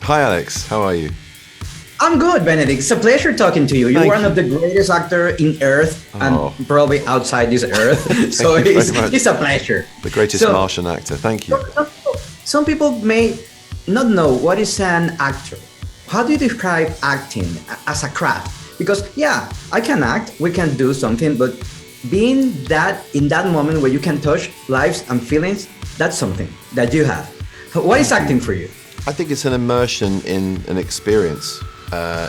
Hi, Alex. How are you? I'm good, Benedict. It's a pleasure talking to you. You're one of the greatest actors in Earth and probably outside this Earth. So it's a pleasure. The greatest Martian actor. Thank you. Some people may not know what is an actor. How do you describe acting as a craft? Because I can act, we can do something, but being that in that moment where you can touch lives and feelings, that's something that you have. What is acting for you? I think it's an immersion in an experience.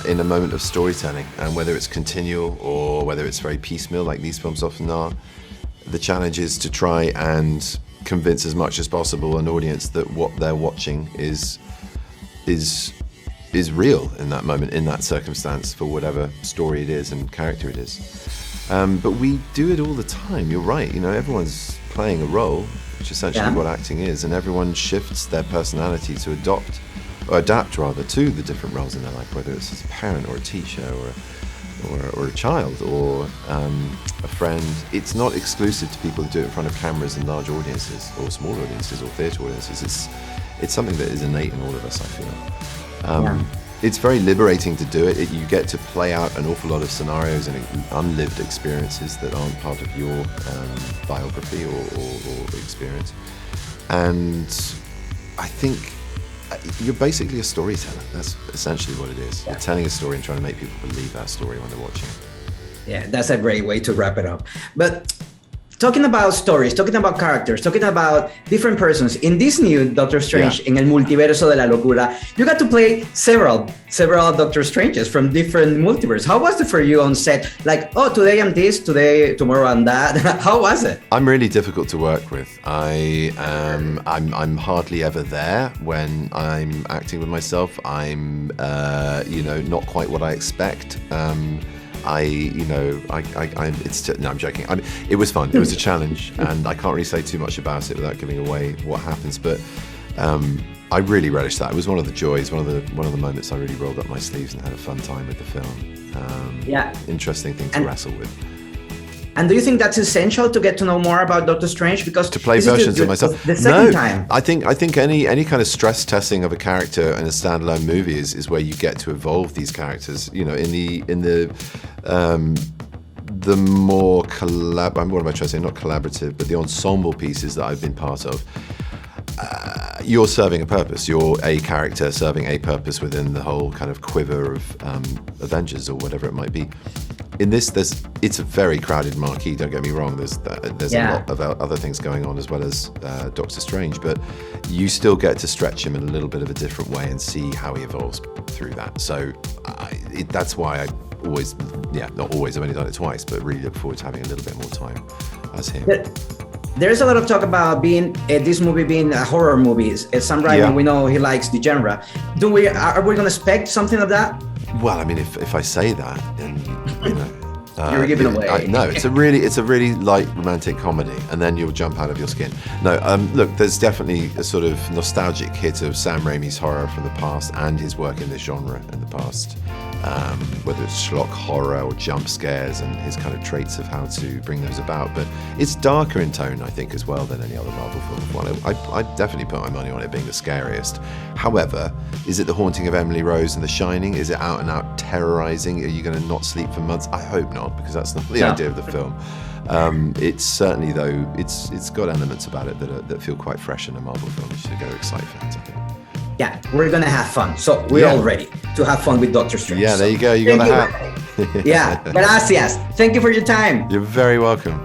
In a moment of storytelling, and whether it's continual or whether it's very piecemeal like these films often are, the challenge is to try and convince as much as possible an audience that what they're watching is real in that moment, in that circumstance, for whatever story it is and character it is. But we do it all the time. You're right, everyone's playing a role, which is essentially what acting is, and everyone shifts their personality to adapt to the different roles in their life, whether it's as a parent or a teacher or a child or a friend. It's not exclusive to people who do it in front of cameras and large audiences or small audiences or theatre audiences. It's something that is innate in all of us, I feel. It's very liberating to do it. You get to play out an awful lot of scenarios and unlived experiences that aren't part of your biography or experience. And I think you're basically a storyteller. That's essentially what it is. You're telling a story and trying to make people believe that story when they're watching it. Yeah, that's a great way to wrap it up. But talking about stories, talking about characters, talking about different persons, in this new Doctor Strange, in El Multiverso de la Locura, you got to play several Doctor Stranges from different multiverses. How was it for you on set? Like, today I'm this, tomorrow I'm that. How was it? I'm really difficult to work with. I'm hardly ever there when I'm acting with myself. I'm not quite what I expect. I'm joking. It was fun. It was a challenge, and I can't really say too much about it without giving away what happens. But I really relished that. It was one of the joys, one of the moments I really rolled up my sleeves and had a fun time with the film. Interesting thing to wrestle with. And do you think that's essential to get to know more about Doctor Strange? Because to play versions of myself. The second time. I think any kind of stress testing of a character in a standalone movie is where you get to evolve these characters. In the more what am I trying to say? Not collaborative, but the ensemble pieces that I've been part of. You're serving a purpose. You're a character serving a purpose within the whole kind of quiver of Avengers or whatever it might be. In this, it's a very crowded marquee. Don't get me wrong. There's a lot of other things going on as well as Doctor Strange, but you still get to stretch him in a little bit of a different way and see how he evolves through that. So that's why I always, not always. I've only done it twice, but really look forward to having a little bit more time as him. There's a lot of talk about this movie being a horror movie. Sam Raimi, we know he likes the genre. Are we going to expect something of that? Well, I mean, if I say that, then you're giving away. No, it's a really light romantic comedy, and then you'll jump out of your skin. No, look, there's definitely a sort of nostalgic hit of Sam Raimi's horror from the past and his work in this genre in the past. Whether it's schlock horror or jump scares and his kind of traits of how to bring those about. But it's darker in tone, I think, as well than any other Marvel film. I definitely put my money on it being the scariest. However, is it The Haunting of Emily Rose and The Shining? Is it out and out terrorizing? Are you going to not sleep for months? I hope not, because that's not the idea of the film. It's certainly, though, it's got elements about it that feel quite fresh in a Marvel film, which should go excite fans, I think. Yeah, we're going to have fun. So we're all ready to have fun with Doctor Strange. Yeah, there you go. You got a hat. Gracias. Thank you for your time. You're very welcome.